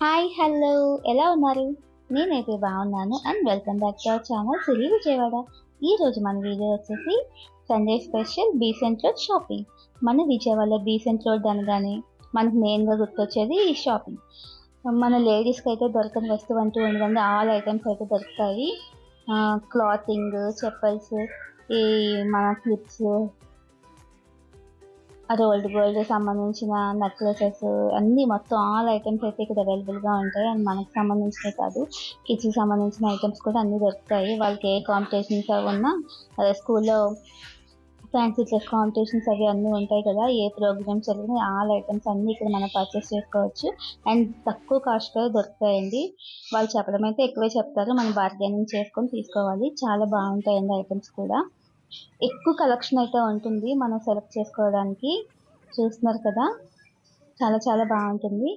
Hi! Hello! ఎలా ఉన్నారు? నేనైతే బాగున్నాను. And welcome back to our channel Siri Vijayawada. ఈరోజు మన వీడియో వచ్చేసి Sunday special Besant road shopping. మన విజయవాడలో బీసెంట్ రోడ్ అనగానే మనకు మెయిన్‌గా గుర్తొచ్చేది ఈ షాపింగ్. మన లేడీస్‌కి అయితే దొరకని వస్తువు అంటూ ఉండదండి. ఆల్ ఐటెమ్స్ అయితే దొరుకుతాయి. క్లాతింగ్, చెప్పల్స్, ఈ మన క్లిప్స్, రోల్డ్ గోల్డ్ సంబంధించిన నెక్లెసెస్ అన్నీ మొత్తం ఆల్ ఐటమ్స్ అయితే ఇక్కడ అవైలబుల్‌గా ఉంటాయి. అండ్ మనకు సంబంధించినవి కాదు, కిడ్స్‌కి సంబంధించిన ఐటమ్స్ కూడా అన్నీ దొరుకుతాయి. వాళ్ళకి ఏ కాంపిటీషన్స్ అవి ఉన్నా, అదే స్కూల్‌లో ఫ్యాన్సీ డ్రెస్ కాంపిటీషన్స్ అవి అన్నీ ఉంటాయి కదా! ఏ ప్రోగ్రామ్స్ జరిగినా ఆల్ ఐటమ్స్ అన్నీ ఇక్కడ మనం పర్చేస్ చేసుకోవచ్చు. అండ్ తక్కువ కాస్ట్‌లో దొరుకుతాయండి. వాళ్ళు చెప్పడం అయితే ఎక్కువే చెప్తారు. మనం బార్గెనింగ్ చేసుకొని తీసుకోవాలి. చాలా బాగుంటాయండి ఐటమ్స్ కూడా. ఎక్కువ కలెక్షన్ అయితే ఉంటుంది మనం సెలెక్ట్ చేసుకోవడానికి. చూస్తున్నారు కదా! చాలా చాలా బాగుంటుంది.